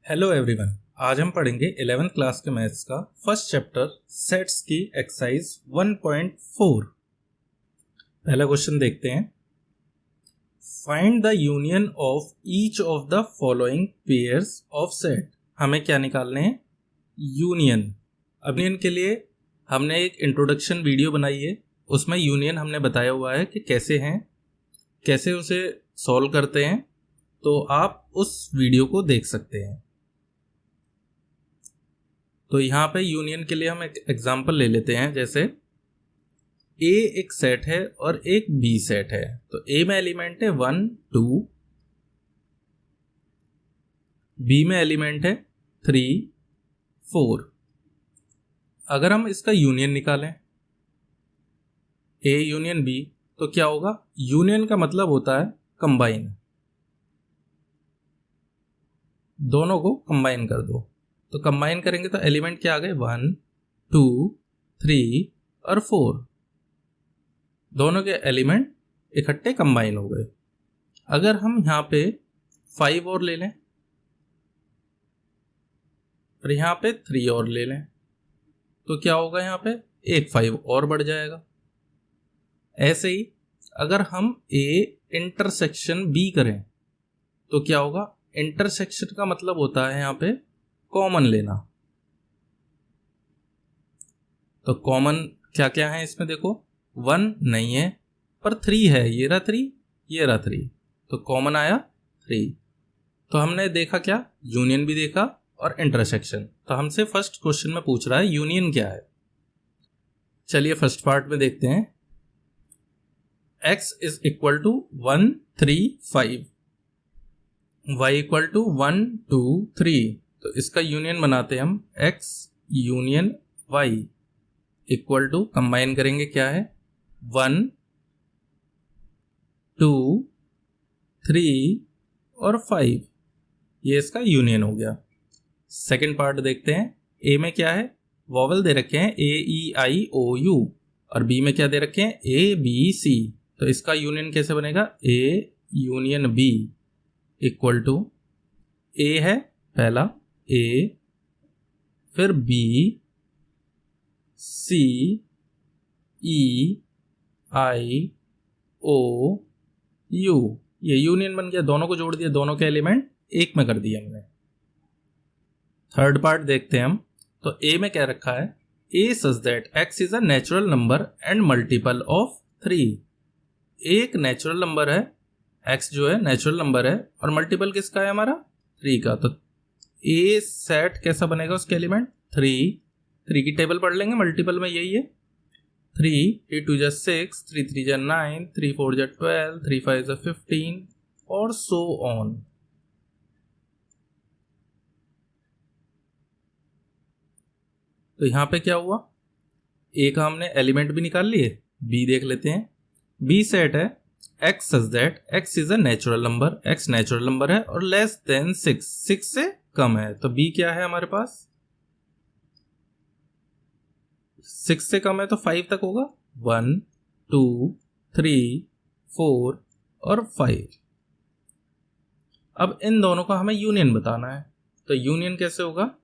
Hello everyone, आज हम पढ़ेंगे 11th क्लास के मैथ्स का फर्स्ट चैप्टर सेट्स की एक्सरसाइज 1.4। पहला क्वेश्चन देखते हैं। Find the union of each of the following pairs of set. हमें क्या निकालने हैं? यूनियन। अब यूनियन के लिए हमने एक इंट्रोडक्शन वीडियो बनाई है, उसमें यूनियन हमने बताया हुआ है कि कैसे हैं, कैसे उसे सॉल्व करते हैं, तो आप उस वीडियो को देख सकते हैं। तो यहाँ पे यूनियन के लिए हम एक एग्जांपल ले लेते हैं। जैसे ए एक सेट है और एक बी सेट है, तो ए में एलिमेंट है 1 2, बी में एलिमेंट है 3 4। अगर हम इसका यूनियन निकालें ए यूनियन बी, तो क्या होगा? यूनियन का मतलब होता है कंबाइन, दोनों को कंबाइन कर दो। तो कंबाइन करेंगे तो एलिमेंट क्या आ गए? 1 2 3 और 4। दोनों के एलिमेंट इकट्ठे कंबाइन हो गए। अगर हम यहाँ पे 5 और ले लें और यहाँ पे 3 और ले लें, तो क्या होगा? यहाँ पे एक 5 और बढ़ जाएगा। ऐसे ही अगर हम ए इंटरसेक्शन बी करें तो क्या होगा? इंटरसेक्शन का मतलब होता है यहाँ पे कॉमन लेना। तो कॉमन क्या क्या है इसमें? देखो 1 नहीं है पर 3 है, ये रहा 3, ये रहा 3, तो कॉमन आया 3। तो हमने देखा क्या? यूनियन भी देखा और इंटरसेक्शन। तो हमसे फर्स्ट क्वेश्चन में पूछ रहा है यूनियन क्या है। चलिए फर्स्ट पार्ट में देखते हैं। x is equal to 1 3 5, y equal to 1 2 3। तो इसका यूनियन बनाते हैं हम, x union y equal to, combine करेंगे क्या है? 1 2 3 और 5, ये इसका यूनियन हो गया। सेकंड पार्ट देखते हैं। ए में क्या है? वॉवल दे रखे हैं ए ई आई ओ यू, और बी में क्या दे रखे हैं? A B C. तो इसका यूनियन कैसे बनेगा? A union B equal to, A है पहला, ए फिर B C E I O U, ये यूनियन बन गया। दोनों को जोड़ दिया, दोनों के एलिमेंट एक में कर दिए हमने। थर्ड पार्ट देखते हैं हम। तो ए में क्या रखा है? A such that x is a natural number and multiple of 3। एक नेचुरल नंबर है, एक्स जो है नेचुरल नंबर है, और मल्टीपल किसका है? हमारा 3 का। तो ए सेट कैसा बनेगा? उसके एलिमेंट 3 की टेबल पढ़ लेंगे, मल्टीपल में यही है। 3 2 जा 6, 3 3 जा 9, 3 4 जा 12, 3 5 जा 15 और सो ऑन। तो यहां पे क्या हुआ? ए का हमने एलिमेंट भी निकाल लिए। बी देख लेते हैं। बी सेट है x such that x is a natural number, x natural number है और लेस देन 6 से कम है। तो बी क्या है हमारे पास? 6 से कम है तो 5 तक होगा। 1 2 3 4 और 5। अब इन दोनों का हमें यूनियन बताना है। तो यूनियन कैसे होगा?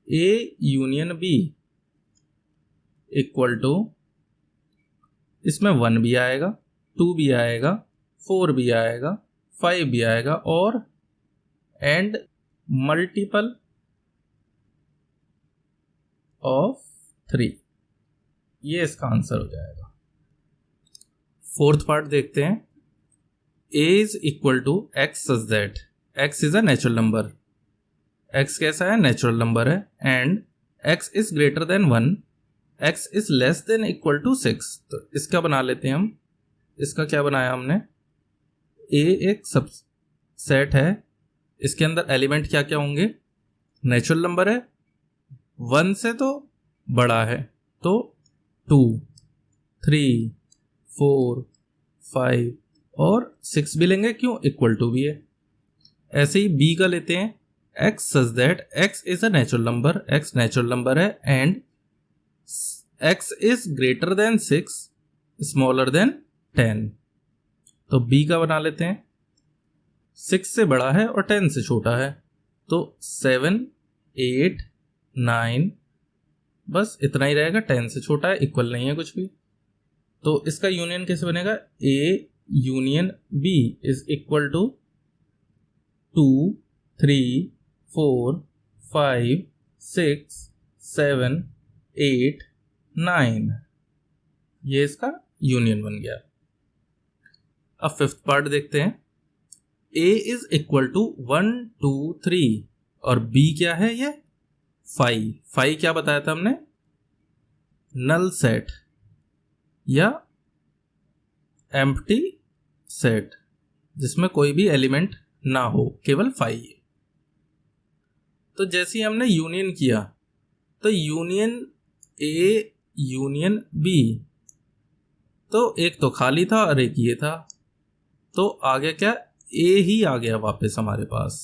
A union B equal to, इसमें 1 भी आएगा, 2 भी आएगा, 4 भी आएगा, 5 भी आएगा, और एंड मल्टीपल ऑफ 3। ये इसका आंसर हो जाएगा। फोर्थ पार्ट देखते हैं। A is equal to x such that x is a natural number, x कैसा है? नेचुरल नंबर है, and x is greater than 1, x is less than equal to 6। तो इसका बना लेते हैं हम। इसका क्या बनाया हमने? ए एक सब सेट है, इसके अंदर एलिमेंट क्या क्या होंगे? नेचुरल नंबर है, 1 से तो बड़ा है, तो 2 3 4 5 और 6 भी लेंगे, क्यों? इक्वल टू भी है। ऐसे ही बी का लेते हैं। X such that x is a natural number, x natural number है, and x is greater than 6 smaller than 10। तो बी का बना लेते हैं। 6 से बड़ा है और 10 से छोटा है, तो 7 8 9, बस इतना ही रहेगा, 10 से छोटा है, इक्वल नहीं है कुछ भी। तो इसका यूनियन कैसे बनेगा, A union B is equal to 2 3 4 5 6 7 8 9, ये इसका यूनियन बन गया। अब फिफ्थ पार्ट देखते हैं। ए इज इक्वल टू 1 2 3 और बी क्या है, ये 5। 5 क्या बताया था हमने, नल सेट या एम्प्टी सेट, जिसमें कोई भी एलिमेंट ना हो, केवल 5। तो जैसे ही हमने यूनियन किया तो यूनियन ए यूनियन बी, तो एक तो खाली था और एक ये था, तो आगे क्या, ए ही आ गया वापस हमारे पास।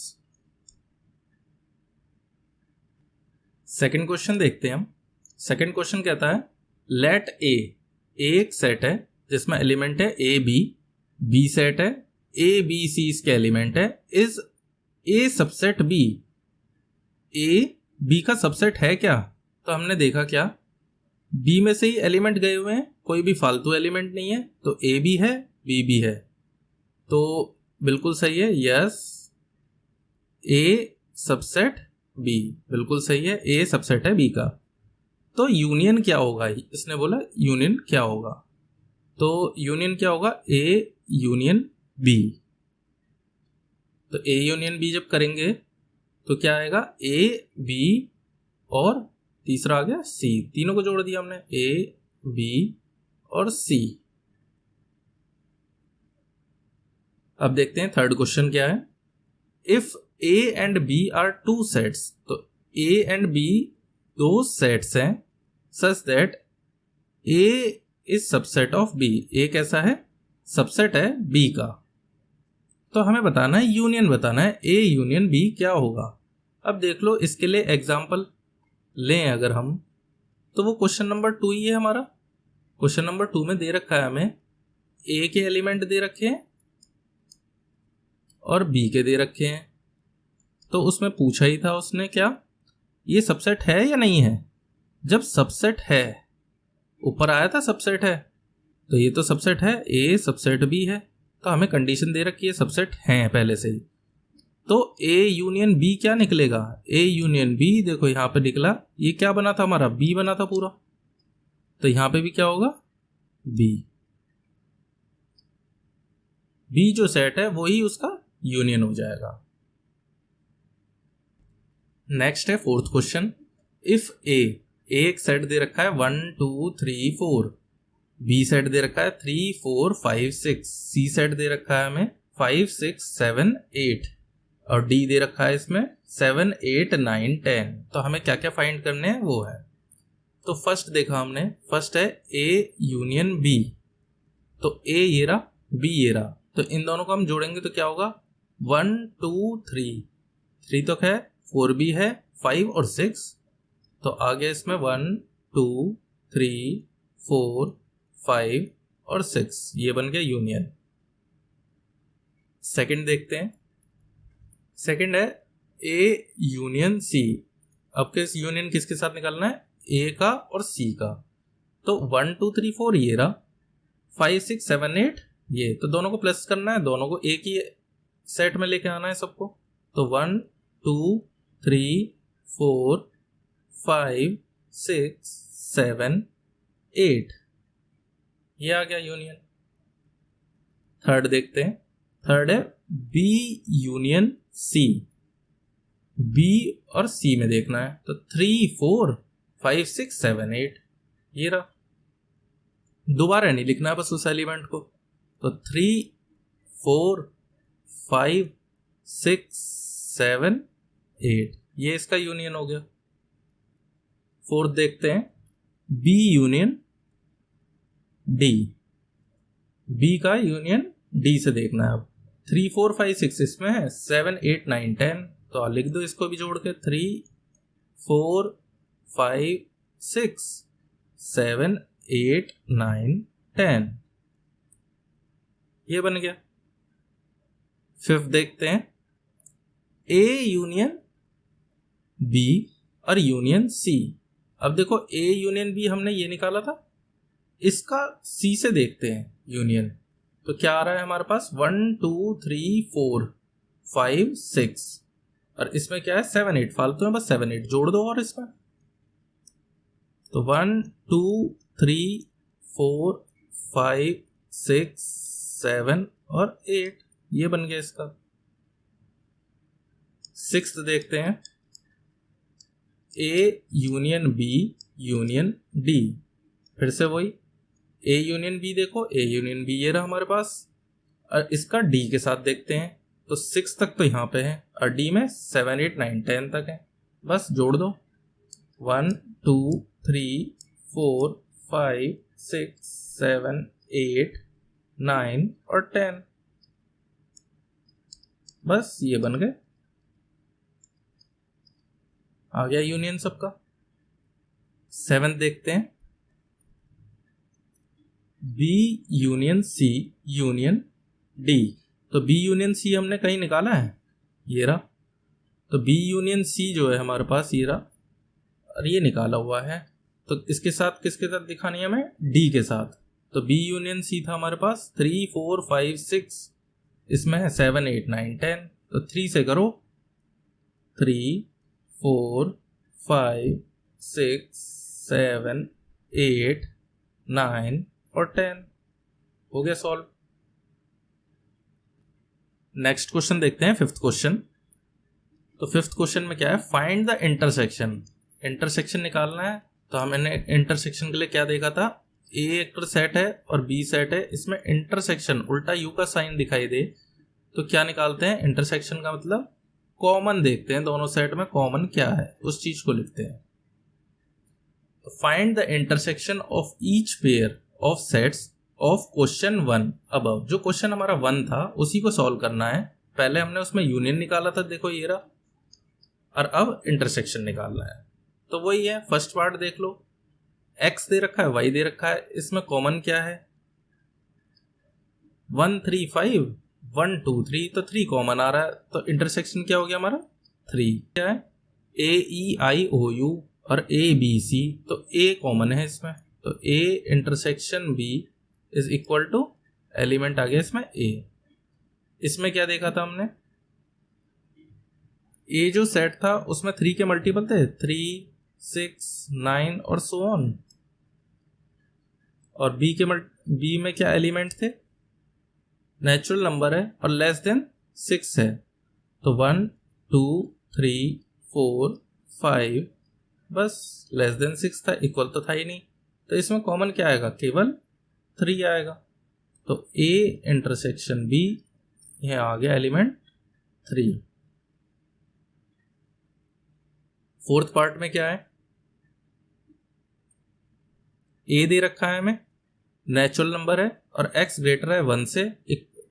सेकंड क्वेश्चन देखते हैं हम। सेकंड क्वेश्चन कहता है लेट ए एक सेट है जिसमें एलिमेंट है ए बी सेट है, ए बी सी इसके एलिमेंट है, is A subset B, A B का सबसेट है क्या। तो हमने देखा क्या, बी में से ही एलिमेंट गए हुए हैं, कोई भी फालतू एलिमेंट नहीं है, तो ए भी है बी भी है, तो बिल्कुल सही है, यस ए सबसेट बी, बिल्कुल सही है, ए सबसेट है बी का। तो यूनियन क्या होगा, इसने बोला यूनियन क्या होगा, तो यूनियन क्या होगा, ए यूनियन बी। तो ए यूनियन बी जब करेंगे तो क्या आएगा, ए बी और तीसरा आ गया सी, तीनों को जोड़ दिया हमने, ए बी और सी। अब देखते हैं थर्ड क्वेश्चन क्या है। If A and B are two sets, तो ए एंड बी दो सेट्स हैं, such that A is subset of B, A कैसा है, सबसेट है बी का। तो हमें बताना है, यूनियन बताना है, ए यूनियन बी क्या होगा। अब देख लो, इसके लिए एग्जाम्पल लें अगर हम, तो वो क्वेश्चन नंबर 2 ही है हमारा। क्वेश्चन नंबर 2 में दे रखा है हमें, ए के एलिमेंट दे रखे हैं और बी के दे रखे हैं, तो उसमें पूछा ही था उसने क्या, ये सबसेट है या नहीं है। जब सबसेट है, ऊपर आया था सबसेट है, तो ये तो सबसेट है, ए सबसेट बी है, तो हमें कंडीशन दे रखी है सबसेट है पहले से ही। तो ए यूनियन बी क्या निकलेगा, ए यूनियन बी, देखो यहां पे निकला, ये क्या बना था हमारा, बी बना था पूरा, तो यहां पे भी क्या होगा, बी, बी जो सेट है वही उसका यूनियन हो जाएगा। नेक्स्ट है फोर्थ क्वेश्चन। इफ ए एक सेट दे रखा है 1 2 3 4, बी सेट दे रखा है 3 4 5 6, सी सेट दे रखा है हमें 5 6 7 8 और डी दे रखा है इसमें 7 8 9 10। तो हमें क्या क्या फाइंड करने हैं वो है। तो फर्स्ट देखा हमने, फर्स्ट है ए यूनियन बी, तो ए ये रहा बी ये रहा, तो इन दोनों को हम जोड़ेंगे तो क्या होगा, 1 2 3, 3 तो है, 4 भी है, 5 और 6, तो आगे इसमें 1 2 3 4 5 और 6, ये बन गया यूनियन। सेकंड देखते हैं। सेकंड है ए यूनियन सी। अब किस यूनियन किसके साथ निकालना है, ए का और सी का। तो 1 2 3 4 ये रहा, 5 6 7 8 ये, तो दोनों को प्लस करना है, दोनों को एक ही सेट में लेके आना है सबको। तो 1 2 3 4 5 6 7 8, ये आ गया यूनियन। थर्ड देखते हैं। थर्ड है बी यूनियन सी, बी और सी में देखना है, तो 3 4 5 6 7 8, ये रहा, दोबारा नहीं लिखना है बस उस एलिमेंट को। तो 3 4 5 6 7 8, ये इसका यूनियन हो गया। फोर्थ देखते हैं बी यूनियन डी, बी का यूनियन डी से देखना है। अब 3 4 5 6 इसमें है, 7 8 9 10, तो लिख दो इसको भी जोड़ के, 3 4 5 6 7 8 9 10, ये बन गया। फिफ्थ देखते हैं ए यूनियन बी और यूनियन सी। अब देखो ए यूनियन बी हमने ये निकाला था, इसका सी से देखते हैं यूनियन, तो क्या आ रहा है हमारे पास 1 2 3 4 5 6 और इसमें क्या है 7 8, फालतू में बस 7 8 जोड़ दो और इसमें, तो 1 2 3 4 5 6 7 और 8 ये बन गया इसका। सिक्स्थ देखते हैं, A union B union D, फिर से वही ए यूनियन बी, देखो ए यूनियन बी ये रहा हमारे पास, और इसका डी के साथ देखते हैं, तो 6 तक तो यहाँ पे है और डी में 7 8 9 10 तक है, बस जोड़ दो 1 2 3 4 5 6 7 8 9 और 10, बस ये बन गए, आ गया यूनियन सबका। 7 देखते हैं, B union C union D, तो बी यूनियन सी हमने कहीं निकाला है, ये रहा, तो बी यूनियन सी जो है हमारे पास ये रहा और ये निकाला हुआ है, तो इसके साथ किसके साथ दिखानी है हमें, डी के साथ, तो बी यूनियन सी था हमारे पास 3 4 5 6, इसमें है 7 8 9 10, तो 3 से करो 3 4 5 6 7 8 9 और 10, हो गया सॉल्व। नेक्स्ट क्वेश्चन देखते हैं, फिफ्थ क्वेश्चन। तो फिफ्थ क्वेश्चन में क्या है, फाइंड द इंटरसेक्शन, इंटरसेक्शन निकालना है, तो हमने इंटरसेक्शन के लिए क्या देखा था, ए एक सेट है और बी सेट है, इसमें इंटरसेक्शन उल्टा यू का साइन दिखाई दे तो क्या निकालते हैं, इंटरसेक्शन का मतलब कॉमन देखते हैं, दोनों सेट में कॉमन क्या है उस चीज को लिखते हैं। तो find the intersection of each pair of sets of question 1 above, जो क्वेश्चन हमारा 1 था उसी को सॉल्व करना है, पहले हमने उसमें यूनियन निकाला था, देखो ये रहा, और अब इंटरसेक्शन निकालना है, तो वही है, फर्स्ट पार्ट देख लो, x दे रखा है y दे रखा है, इसमें कॉमन क्या है 1 3 5 1 2 3, तो 3 कॉमन आ रहा है, तो इंटरसेक्शन क्या हो गया हमारा 3, क्या है ए ई आई ओ यू और ए बी सी, तो a कॉमन है इसमें, तो a intersection b is equal to element आ गया इसमें a। इसमें क्या देखा था हमने, a जो सेट था उसमें 3 के मल्टीपल थे, 3 6 9 और सो ऑन, और b में क्या एलिमेंट थे, नेचुरल नंबर है और लेस देन 6 है, तो 1 2 3 4 5, बस लेस देन 6 था, इक्वल तो था ही नहीं, तो इसमें कॉमन क्या आएगा, केवल 3 आएगा, तो a इंटरसेक्शन b, यह आ गया एलिमेंट 3। फोर्थ पार्ट में क्या है, a दे रखा है हमें, नेचुरल नंबर है और x ग्रेटर है 1 से,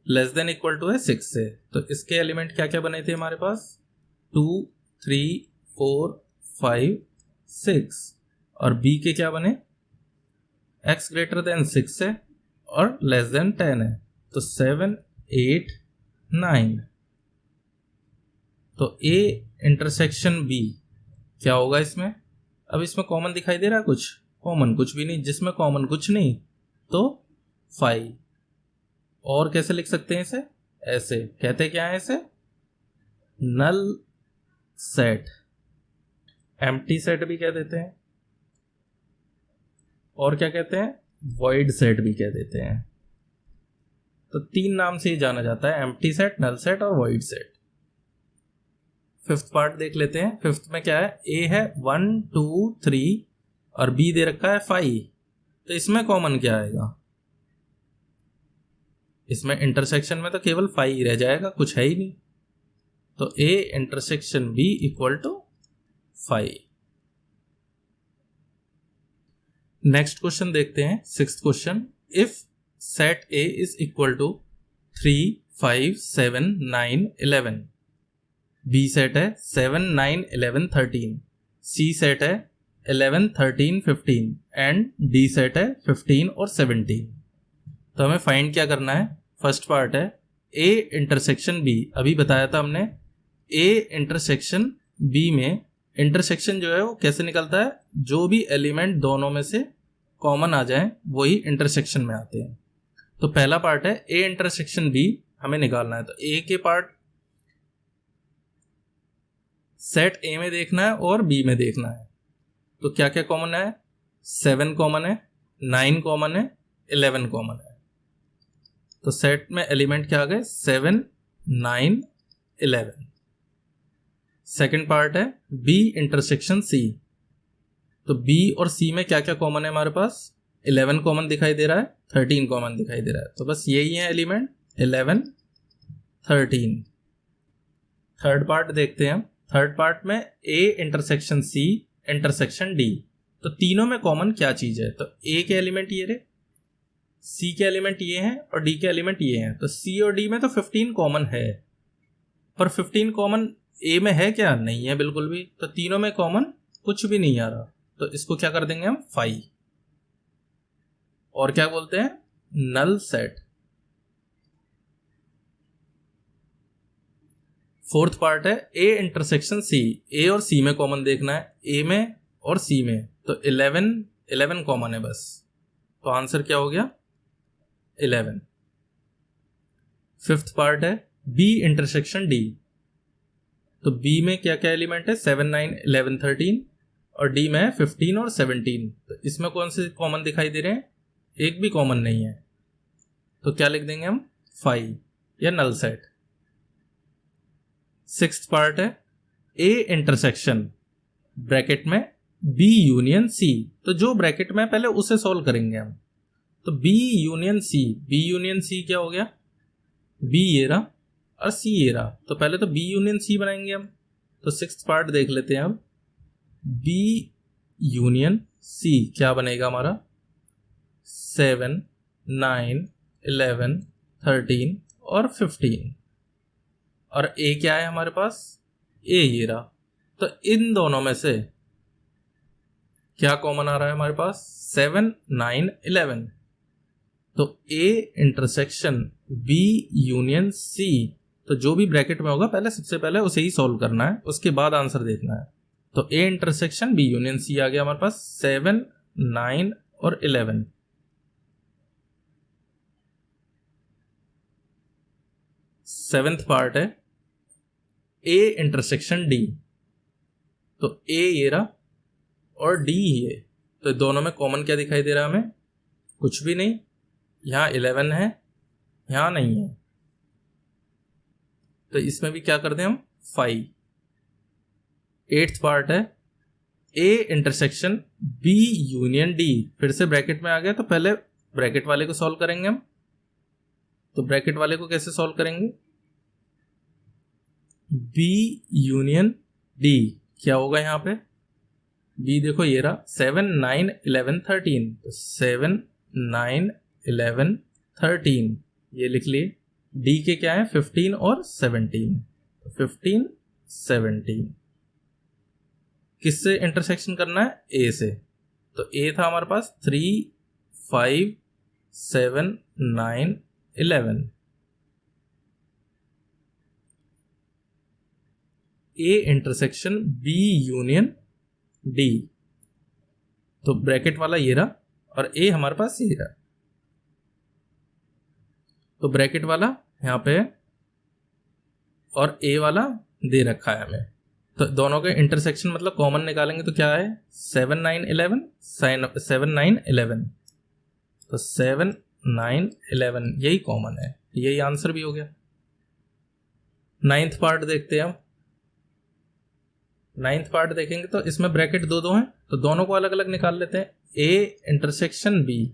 लेस देन इक्वल टू है 6 से, तो इसके एलिमेंट क्या क्या बने थे हमारे पास 2 3 4 5 6, और b के क्या बने, x ग्रेटर देन 6 है और लेस देन 10 है, तो 7 8 9, तो a इंटरसेक्शन b क्या होगा इसमें, अब इसमें कॉमन दिखाई दे रहा है कुछ, कॉमन कुछ भी नहीं, जिसमें कॉमन कुछ नहीं तो 5, और कैसे लिख सकते हैं इसे, ऐसे कहते क्या है इसे, नल सेट, एम्प्टी सेट भी कह देते हैं, और क्या कहते हैं, वॉइड सेट भी कह देते हैं, तो 3 नाम से ही जाना जाता है, एम्प्टी सेट, नल सेट और वॉइड सेट। फिफ्थ पार्ट देख लेते हैं, फिफ्थ में क्या है, ए है 1 2 3 और बी दे रखा है 5, तो इसमें कॉमन क्या आएगा, इसमें इंटरसेक्शन में तो केवल 5 ही रह जाएगा, कुछ है ही नहीं, तो a intersection b equal to 5। Next question देखते हैं, sixth question, if set a is equal to 3 5 7 9 11, b set है 7 9 11 13, c सेट है 11 13 15 एंड d सेट है 15 और 17, तो हमें फाइंड क्या करना है, फर्स्ट पार्ट है a इंटरसेक्शन b, अभी बताया था हमने a इंटरसेक्शन b में इंटरसेक्शन जो है वो कैसे निकलता है, जो भी एलिमेंट दोनों में से कॉमन आ जाए वही इंटरसेक्शन में आते हैं। तो पहला पार्ट है ए इंटरसेक्शन बी, हमें निकालना है। तो ए के पार्ट सेट ए में देखना है और बी में देखना है। तो क्या क्या कॉमन है, 7 कॉमन है, 9 कॉमन है, 11 कॉमन है। तो सेट में एलिमेंट क्या आ गए, 7, 9, 11। सेकेंड पार्ट है बी इंटरसेक्शन सी। तो बी और सी में क्या क्या कॉमन है हमारे पास, 11 कॉमन दिखाई दे रहा है, 13 कॉमन दिखाई दे रहा है। तो बस यही है एलिमेंट, 11, 13। थर्ड पार्ट देखते हैं हम। थर्ड पार्ट में A intersection C intersection D. तो तीनों में कॉमन क्या चीज है, तो ए के एलिमेंट ये रहे, सी के एलिमेंट ये हैं और डी के एलिमेंट ये हैं। तो सी और डी में तो 15 कॉमन है, पर 15 कॉमन ए में है क्या, नहीं है बिल्कुल भी। तो तीनों में कॉमन कुछ भी नहीं आ रहा, तो इसको क्या कर देंगे हम, 5। और क्या बोलते हैं, नल सेट। फोर्थ पार्ट है ए इंटरसेक्शन सी। ए और सी में कॉमन देखना है, ए में और सी में। तो 11 कॉमन है बस। तो आंसर क्या हो गया, 11। फिफ्थ पार्ट है बी इंटरसेक्शन डी। तो बी में क्या क्या एलिमेंट है, 7, 9, 11, 13 और डी में है 15 और 17। तो इसमें कौन से कॉमन दिखाई दे रहे हैं, एक भी कॉमन नहीं है। तो क्या लिख देंगे हम, 5 या नल सेट। सिक्स्थ पार्ट है ए इंटरसेक्शन ब्रैकेट में बी यूनियन सी। तो जो ब्रैकेट में पहले उसे सॉल्व करेंगे हम। तो B union C, B union C क्या हो गया, बी ये रहा और सी ये रहा। तो पहले तो बी यूनियन सी बनाएंगे हम। तो सिक्स्थ पार्ट देख लेते हैं अब। बी यूनियन सी क्या बनेगा हमारा, 7, 9, 11, 13 और 15। और ए क्या है हमारे पास, ए ये रहा। तो इन दोनों में से क्या कॉमन आ रहा है हमारे पास, 7, 9, 11। तो A intersection B union C, तो जो भी ब्रैकेट में होगा पहले सबसे पहले उसे ही सॉल्व करना है, उसके बाद आंसर देखना है। तो A intersection B union C आ गया हमारे पास, 7, 9 और 11। सेवेंथ पार्ट है ए इंटरसेक्शन डी। तो ए ये रहा और डी ये। तो दोनों में कॉमन क्या दिखाई दे रहा है हमें, कुछ भी नहीं। यहाँ 11 है, यहाँ नहीं है। तो इसमें भी क्या कर दें हम, 5। एट्थ पार्ट है A intersection B union D. फिर से ब्रैकेट में आ गया, तो पहले ब्रैकेट वाले को सॉल्व करेंगे हम। तो ब्रैकेट वाले को कैसे सॉल्व करेंगे, बी यूनियन डी क्या होगा यहाँ पे, बी देखो ये रहा, 7, 9, 11, 13। तो 7, 9, 11, 13 ये लिख लिए। डी के क्या है, 15 और 17। तो 15, 17 किससे इंटरसेक्शन करना है, ए से। तो ए था हमारे पास 3, 5, 7, 9, 11। A intersection B union D. तो ब्रैकेट वाला ये रहा और ए हमारे पास ये रहा। तो ब्रैकेट वाला यहाँ पे है और ए वाला दे रखा है हमें। तो दोनों के इंटरसेक्शन मतलब कॉमन निकालेंगे तो क्या है, 7, 9, 11, 7, 9, 11। तो 7, 9, 11 यही कॉमन है, यही आंसर भी हो गया। नाइन्थ पार्ट देखते हैं हम। नाइन्थ पार्ट देखेंगे तो इसमें ब्रैकेट दो हैं, तो दोनों को अलग अलग निकाल लेते हैं। A intersection B,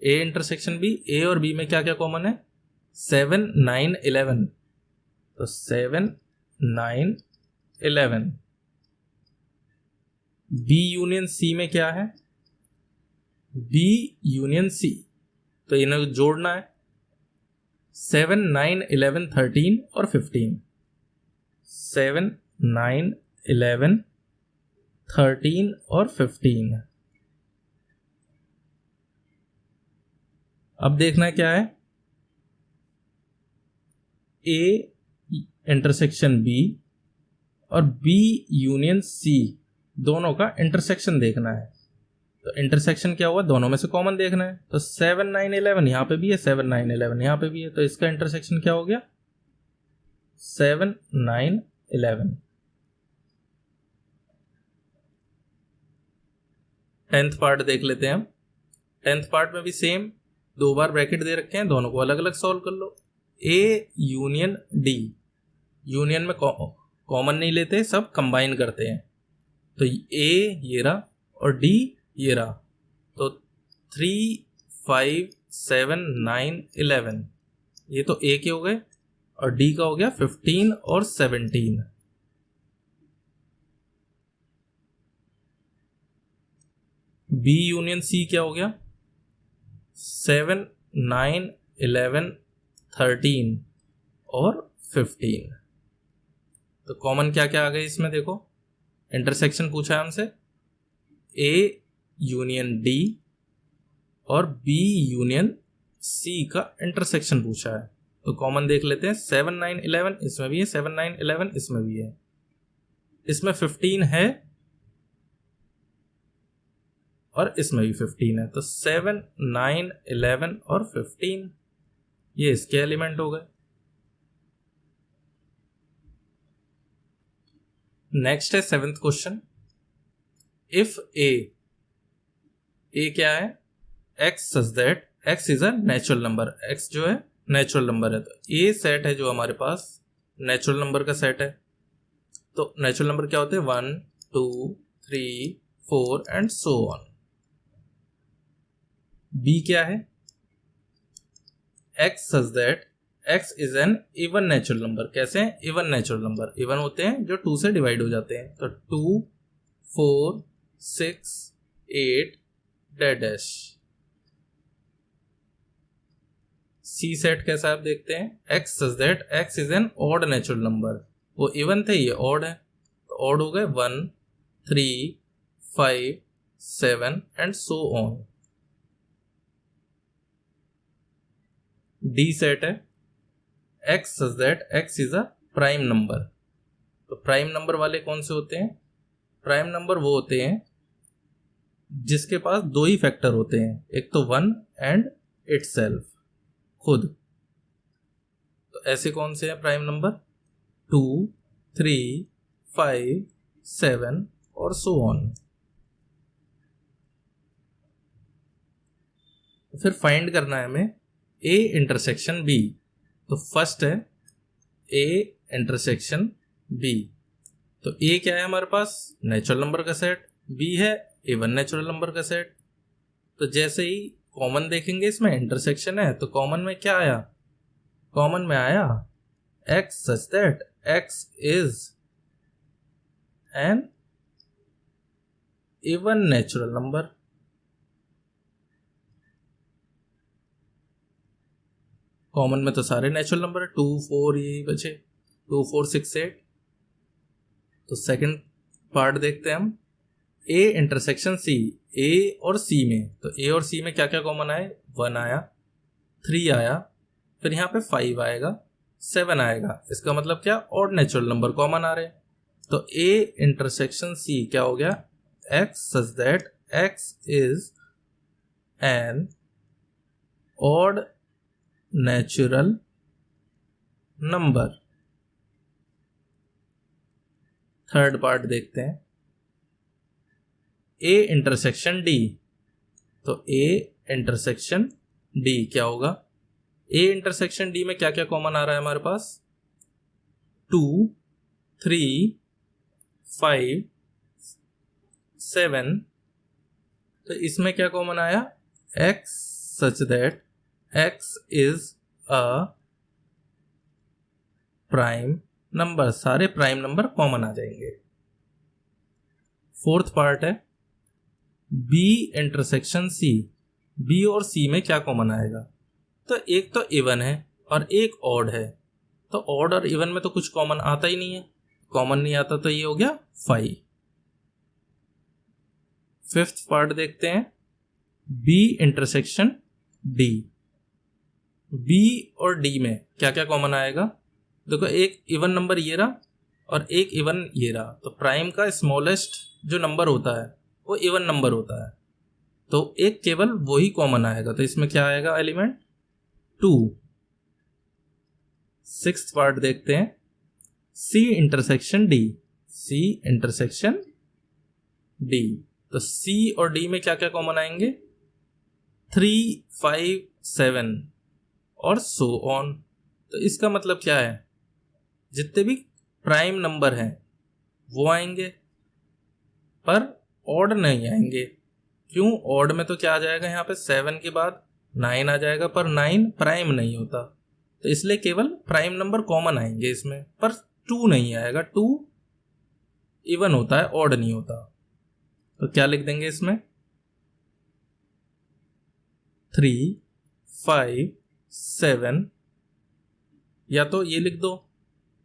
A intersection B, A और बी में क्या क्या कॉमन है, 7, 9, 11। तो 7, 9, 11। बी यूनियन सी में क्या है, बी यूनियन सी, तो इन्हें जोड़ना है, 7, 9, 11, 13 और 15। 7, 9, 11, 13 और 15। अब देखना क्या है, ए इंटरसेक्शन बी और बी यूनियन सी दोनों का इंटरसेक्शन देखना है। तो इंटरसेक्शन क्या हुआ, दोनों में से कॉमन देखना है। तो 7 9 11 यहाँ पे भी है, 7 9 11 यहाँ पे भी है, तो इसका इंटरसेक्शन क्या हो गया 7 9 11। 10th पार्ट देख लेते हैं हम। 10th पार्ट में भी सेम 2 बार ब्रैकेट दे रखे हैं, दोनों को अलग अलग सॉल्व कर लो। ए यूनियन डी, यूनियन में कॉमन नहीं लेते, सब कंबाइन करते हैं। तो ए ये रहा और डी ये रहा, तो 3 5 7 9 11 ये तो ए के हो गए और डी का हो गया 15 और 17। बी यूनियन सी क्या हो गया 7 9 11 13 और 15। तो कॉमन क्या क्या आ गए इसमें, देखो इंटरसेक्शन पूछा है हमसे, ए यूनियन डी और बी यूनियन सी का इंटरसेक्शन पूछा है। तो कॉमन देख लेते हैं, 7 9 11 इसमें भी है, 7 9 11 इसमें भी है, इसमें 15 है और इसमें भी 15 है। तो 7 9 11 और 15 ये इसके एलिमेंट हो गए। नेक्स्ट है 7th क्वेश्चन। इफ ए क्या है x such that x is a natural number, x जो है नेचुरल नंबर है। तो ए सेट है जो हमारे पास नेचुरल नंबर का सेट है। तो नेचुरल नंबर क्या होते हैं 1 2 3 4 एंड सो ऑन। बी क्या है x such that x is an even natural number. कैसे हैं इवन नेचुरल नंबर, इवन होते हैं जो 2 से डिवाइड हो जाते हैं। तो 2 4 6 8 डैश। सी सेट कैसा आप देखते हैं, x such that x is an odd natural number. वो इवन थे, ये ऑड है, तो ऑड हो गए 1 3 5 7 and so on. D set है x such that x is a prime number. तो प्राइम नंबर वाले कौन से होते हैं, प्राइम नंबर वो होते हैं जिसके पास 2 ही फैक्टर होते हैं, एक तो 1 एंड इटसेल्फ खुद। तो ऐसे कौन से हैं प्राइम नंबर 2 3 5 7 और सो ऑन। फिर फाइंड करना है हमें ए इंटरसेक्शन बी। तो फर्स्ट है ए इंटरसेक्शन बी। तो ए क्या है हमारे पास नेचुरल नंबर का सेट, बी है इवन नेचुरल नंबर का सेट। तो जैसे ही कॉमन देखेंगे इसमें इंटरसेक्शन है, तो कॉमन में क्या आया, कॉमन में आया x such that x is an even natural number. Common में तो सारे नेचुरल नंबर है, 2 4 यही बचे, 2 4 6 8। तो सेकंड पार्ट देखते हैं हम, ए इंटरसेक्शन सी। ए और सी में, तो ए और सी में क्या क्या कॉमन आए, 1 आया 3 आया, फिर यहाँ पे 5 आएगा 7 आएगा। इसका मतलब क्या ऑड नेचुरल नंबर कॉमन आ रहे। तो ए इंटरसेक्शन सी क्या हो गया x such that x is an odd natural number. Third part देखते हैं, ए इंटरसेक्शन डी। तो ए इंटरसेक्शन डी क्या होगा, ए इंटरसेक्शन डी में क्या क्या कॉमन आ रहा है हमारे पास, 2 3 5 7। तो इसमें क्या कॉमन आया x such that x is a prime number. सारे प्राइम नंबर कॉमन आ जाएंगे। फोर्थ पार्ट है b इंटरसेक्शन c। b और c में क्या कॉमन आएगा, तो एक तो इवन है और एक ऑड है। तो ऑड और इवन में तो कुछ कॉमन आता ही नहीं है, कॉमन नहीं आता, तो ये हो गया 5। फिफ्थ पार्ट देखते हैं, b इंटरसेक्शन d। b और d में क्या क्या कॉमन आएगा, देखो एक इवन नंबर ये रहा और एक इवन ये रहा, तो प्राइम का स्मॉलेस्ट जो नंबर होता है वो इवन नंबर होता है, तो एक केवल वही कॉमन आएगा, तो इसमें क्या आएगा एलिमेंट 2। सिक्स्थ पार्ट देखते हैं, C intersection D, C intersection D, तो C और D में क्या क्या कॉमन आएंगे 3, 5, 7 और सो ऑन। तो इसका मतलब क्या है, जितने भी प्राइम नंबर हैं वो आएंगे पर ऑड नहीं आएंगे। क्यों? ऑड में तो क्या आ जाएगा यहाँ पे 7 के बाद 9 आ जाएगा, पर 9 प्राइम नहीं होता, तो इसलिए केवल प्राइम नंबर कॉमन आएंगे इसमें, पर 2 नहीं आएगा। 2 इवन होता है, ऑड नहीं होता। तो क्या लिख देंगे इसमें 3, 5, 7, या तो ये लिख दो,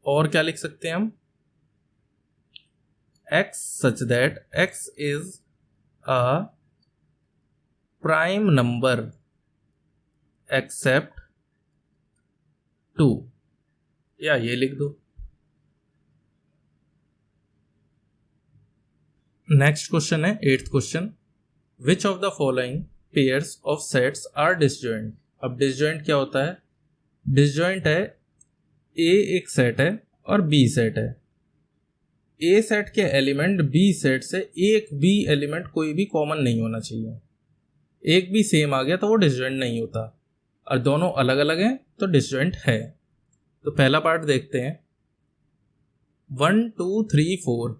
और क्या लिख सकते हैं हम x such that x is a prime number except 2, या ये लिख दो। नेक्स्ट क्वेश्चन है 8th question, which of the following pairs of sets are disjoint. अब डिसजॉइंट क्या होता है, डिसजॉइंट है A एक सेट है और B सेट है, A सेट के एलिमेंट B सेट से एक भी एलिमेंट कोई भी कॉमन नहीं होना चाहिए। एक भी सेम आ गया तो वो डिसजॉइंट नहीं होता, और दोनों अलग अलग हैं तो डिसजॉइंट है। तो पहला पार्ट देखते हैं, 1, 2, 3, 4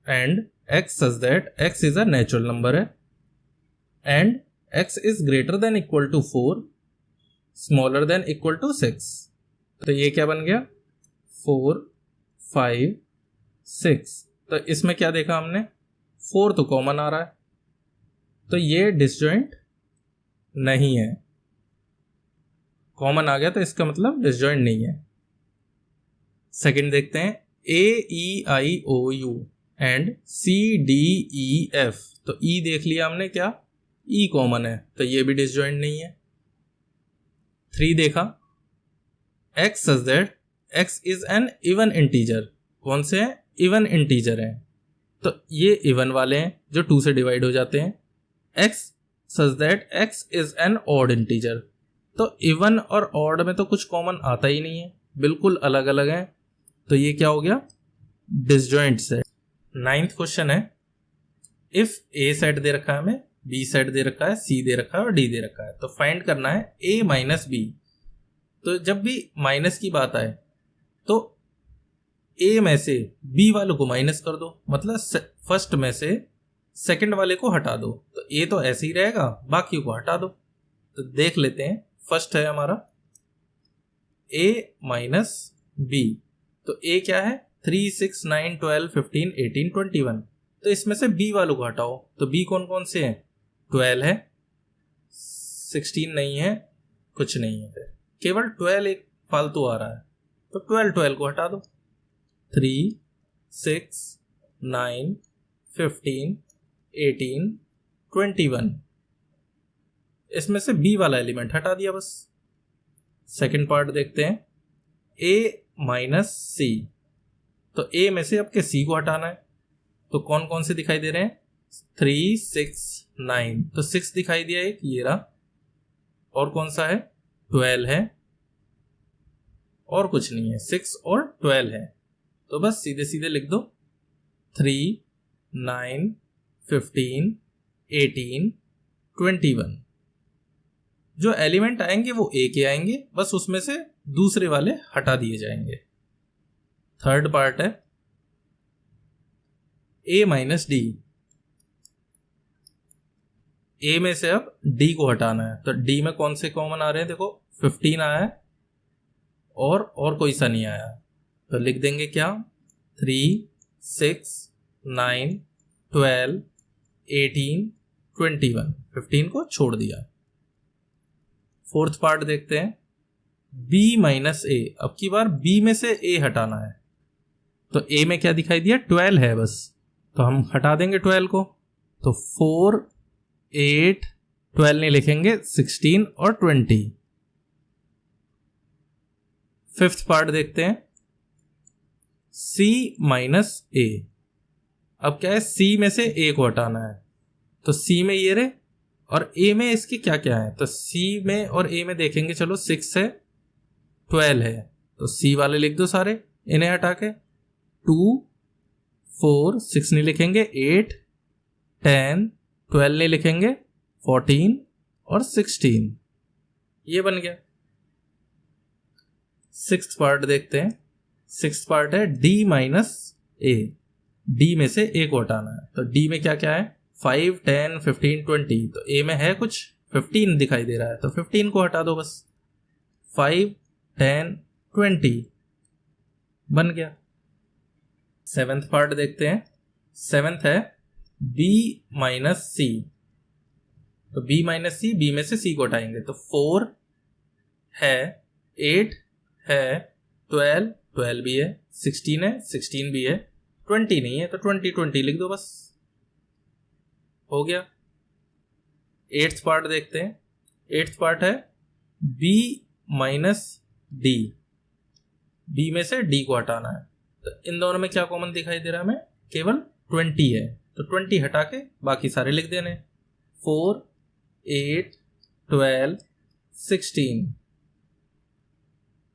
and x such that x is a natural number है and x is greater than equal to 4 smaller than equal to 6। तो ये क्या बन गया 4, 5, 6। तो इसमें क्या देखा हमने 4 तो कॉमन आ रहा है, तो ये डिसजॉइंट नहीं है। कॉमन आ गया तो इसका मतलब डिसजॉइंट नहीं है। सेकंड देखते हैं, AEIOU एंड CDEF। तो E देख लिया हमने, क्या E कॉमन है, तो ये भी डिसजॉइंट नहीं है। 3 देखा, x such that x is an even integer। कौन से हैं? इवन इंटीजर हैं, तो ये इवन वाले हैं जो 2 से डिवाइड हो जाते हैं। x such that x is an odd integer। तो इवन और ऑड में तो कुछ कॉमन आता ही नहीं है, बिल्कुल अलग अलग हैं, तो ये क्या हो गया डिसजॉइंट सेट। 9th क्वेश्चन है, इफ A सेट दे रखा है हमें, B सेट दे रखा है, C दे रखा है और D दे रखा है, तो फाइंड करना है A माइनस B। तो जब भी माइनस की बात आए तो A में से B वालों को माइनस कर दो, मतलब फर्स्ट में से सेकंड वाले को हटा दो, तो A तो ऐसे ही रहेगा, बाकी को हटा दो। तो देख लेते हैं, फर्स्ट है हमारा A माइनस B, तो A क्या है 3, 6, 9, 12, 15, 18, 21। तो इसमें से B वालों को हटाओ, तो B कौन कौन से हैं 12 है, 16 नहीं है, कुछ नहीं है, फिर केवल 12 एक फालतू आ रहा है, तो 12 को हटा दो। 3, 6, 9, 15, 18, 21, इसमें से B वाला एलिमेंट हटा दिया बस। सेकंड पार्ट देखते हैं, A माइनस C। तो A में से आपके C को हटाना है, तो कौन कौन से दिखाई दे रहे हैं 3, 6, 9, तो 6 दिखाई दिया एक, ये रहा, और कौन सा है 12 है, और कुछ नहीं है, 6 और 12 है, तो बस सीधे सीधे लिख दो 3, 9, 15, 18, 21। जो एलिमेंट आएंगे वो A के आएंगे, बस उसमें से दूसरे वाले हटा दिए जाएंगे। थर्ड पार्ट है A माइनस D। A में से अब D को हटाना है, तो D में कौन से कॉमन आ रहे हैं, देखो 15 आया है और कोई सा नहीं आया, तो लिख देंगे क्या 3, 6, 9, 12, 18, 21, 15 को छोड़ दिया। फोर्थ पार्ट देखते हैं, B माइनस A। अब की बार B में से A हटाना है, तो A में क्या दिखाई दिया 12 है बस, तो हम हटा देंगे 12 को, तो 4, 8, 12 नहीं लिखेंगे, 16 और 20। फिफ्थ पार्ट देखते हैं, C माइनस A। अब क्या है, C में से A को हटाना है, तो C में ये रहे और A में इसकी क्या क्या है, तो C में और A में देखेंगे, चलो 6 है, 12 है, तो C वाले लिख दो सारे इन्हें हटा के। 2 4 6 नहीं लिखेंगे, 8 10 12 नहीं लिखेंगे, 14 और 16, ये बन गया। सिक्स्थ पार्ट देखते हैं। सिक्स्थ पार्ट है D माइनस A। D में से A को हटाना है, तो D में क्या क्या है, 5 10 15 20, तो A में है कुछ, 15 दिखाई दे रहा है, तो 15 को हटा दो बस। 5 10 20 बन गया। सेवेंथ पार्ट देखते हैं। सेवेंथ है B माइनस C, तो B माइनस C, B में से C को हटाएंगे, तो 4 है, 8 है, 12 12 भी है, 16 है, 16 भी है, 20 नहीं है, तो 20 20 लिख दो बस, हो गया। एट्थ पार्ट देखते हैं। एट्थ पार्ट है B माइनस D, B में से D को हटाना है, तो इन दोनों में क्या कॉमन दिखाई दे रहा है हमें, केवल 20 है, तो 20 हटा के बाकी सारे लिख देने। 4 8 12 16।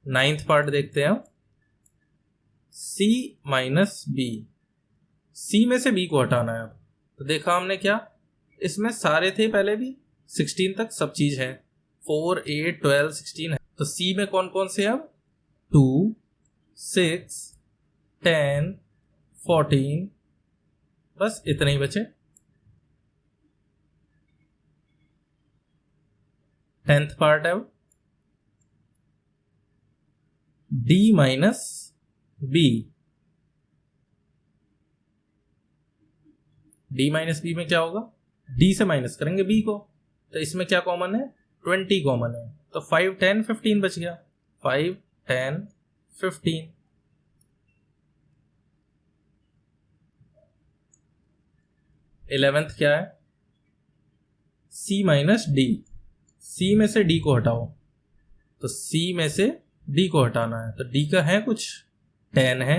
नाइन्थ पार्ट देखते हैं। C माइनस B, C में से B को हटाना है। तो देखा हमने क्या, इसमें सारे थे पहले भी, 16 तक सब चीज है, 4 8 12 16 है, तो C में कौन कौन से, अब 2 6 10 14, बस इतने ही बचे। 10th पार्ट है D minus B। D minus B में क्या होगा, D से माइनस करेंगे B को, तो इसमें क्या कॉमन है, 20 कॉमन है, तो 5 10 15 बच गया, 5 10 15। 11th क्या है, C माइनस D, C में से D को हटाओ, तो C में से D को हटाना है, तो D का है कुछ, 10 है,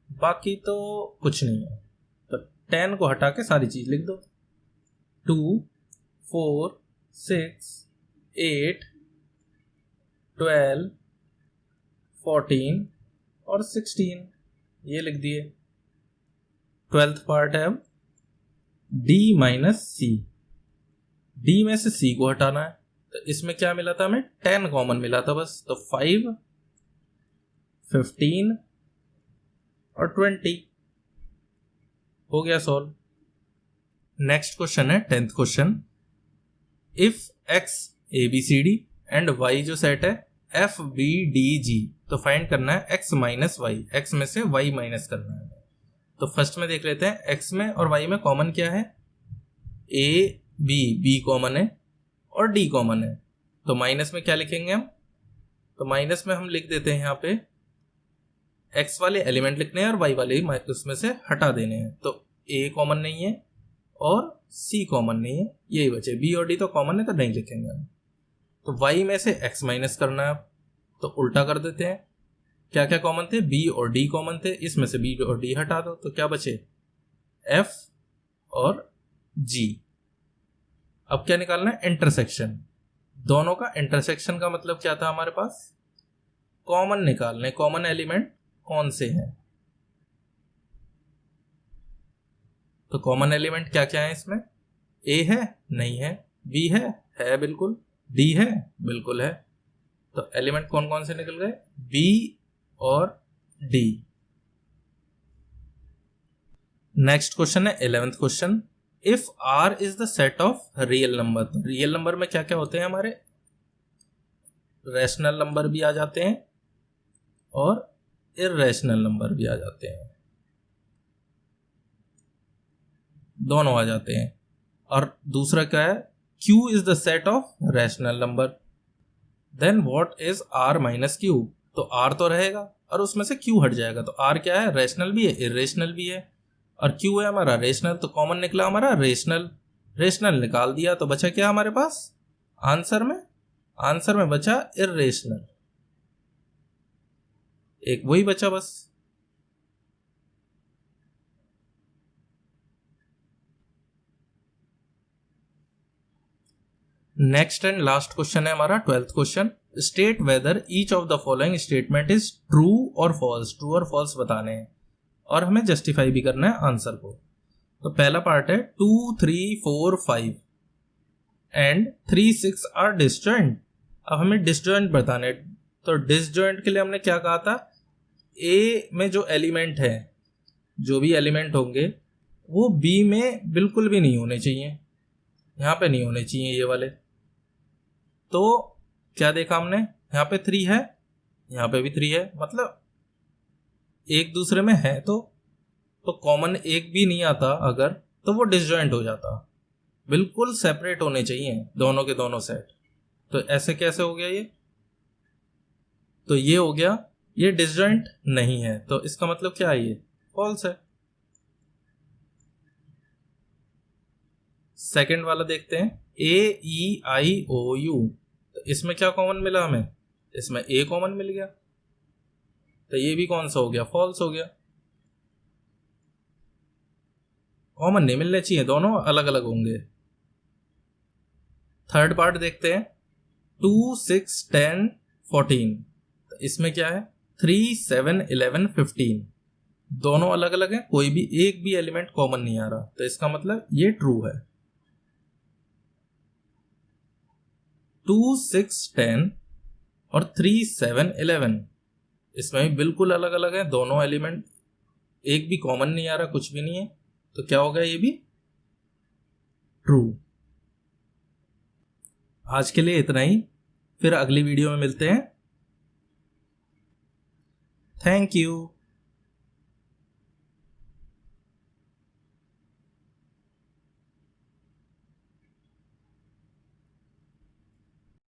बाकी तो कुछ नहीं है, तो 10 को हटा के सारी चीज लिख दो। 2 4 6 8 12 14 और 16, ये लिख दिए। 12th पार्ट है अब D माइनस C, D में से C को हटाना है, तो इसमें क्या मिला था हमें, 10 कॉमन मिला था बस, तो 5 15 और 20 हो गया सॉल्व। नेक्स्ट क्वेश्चन है 10th question. If x ABCD and y जो सेट है FBDG, तो फाइंड करना है x माइनस वाई, x में से y माइनस करना है। तो फर्स्ट में देख लेते हैं, x में और y में कॉमन क्या है, A B कॉमन है और D कॉमन है, तो माइनस में क्या लिखेंगे हम, तो माइनस में हम लिख देते हैं यहाँ पे x वाले एलिमेंट लिखने हैं और y वाले उसमें से हटा देने हैं, तो A कॉमन नहीं है और C कॉमन नहीं है, यही बचे, B और D तो कॉमन है तो नहीं लिखेंगे हम। तो y में से x माइनस करना है, तो उल्टा कर देते हैं, क्या क्या कॉमन थे, B और D कॉमन थे, इसमें से B और D हटा दो, तो क्या बचे, F और G। अब क्या निकालना है, इंटरसेक्शन, दोनों का इंटरसेक्शन का मतलब क्या था हमारे पास, कॉमन निकालने, कॉमन एलिमेंट कौन से हैं, तो कॉमन एलिमेंट क्या क्या है इसमें, A है नहीं है, B है बिल्कुल, D है बिल्कुल है, तो एलिमेंट कौन कौन से निकल गए, B और D। नेक्स्ट क्वेश्चन है 11th question. If R is the set of real number, real number में क्या क्या होते हैं हमारे, रैशनल नंबर भी आ जाते हैं और इररेशनल नंबर भी आ जाते हैं, दोनों आ जाते हैं। और दूसरा क्या है, Q is the set of rational number, then what is R minus Q, तो R तो रहेगा और उसमें से Q हट जाएगा, तो R क्या है, रैशनल भी है इररेशनल भी है, और Q है हमारा रेशनल, तो कॉमन निकला हमारा रेशनल, रेशनल निकाल दिया, तो बचा क्या हमारे पास आंसर में बचा इररेशनल। एक वही बचा बस। नेक्स्ट एंड लास्ट क्वेश्चन है हमारा 12th question. State whether each of the following statement is true और फॉल्स। ट्रू और फॉल्स बताने हैं और हमें जस्टिफाई भी करना है आंसर को। तो पहला पार्ट है 2, 3, 4, 5 एंड 3, 6 आर डिसजॉइंट। अब हमें डिसजॉइंट बताने, तो डिसजॉइंट के लिए हमने क्या कहा था, ए में जो एलिमेंट है, जो भी एलिमेंट होंगे वो बी में बिल्कुल भी नहीं होने चाहिए, यहाँ पे नहीं होने चाहिए ये वाले। तो क्या देखा हमने, यहाँ पे 3 है, यहाँ पे भी 3 है, मतलब एक दूसरे में है तो कॉमन एक भी नहीं आता अगर, तो वो डिसजॉइंट हो जाता। बिल्कुल सेपरेट होने चाहिए दोनों के दोनों सेट। तो ऐसे कैसे हो गया ये, तो ये हो गया, ये डिसजॉइंट नहीं है, तो इसका मतलब क्या है, ये फॉल्स है। सेकंड वाला देखते हैं, AEIOU। तो इसमें क्या कॉमन मिला हमें, इसमें ए कॉमन मिल गया, तो ये भी कौन सा हो गया, फॉल्स हो गया। कॉमन नहीं मिलने चाहिए, दोनों अलग अलग होंगे। थर्ड पार्ट देखते हैं, 2, 6, 10, 14। तो इसमें क्या है, 3, 7, 11, 15, दोनों अलग अलग हैं, कोई भी एक भी एलिमेंट कॉमन नहीं आ रहा, तो इसका मतलब ये ट्रू है। 2, 6, 10 और 3, 7, 11, इसमें भी बिल्कुल अलग अलग है दोनों एलिमेंट, एक भी कॉमन नहीं आ रहा, कुछ भी नहीं है, तो क्या होगा, ये भी ट्रू। आज के लिए इतना ही, फिर अगली वीडियो में मिलते हैं। Thank you.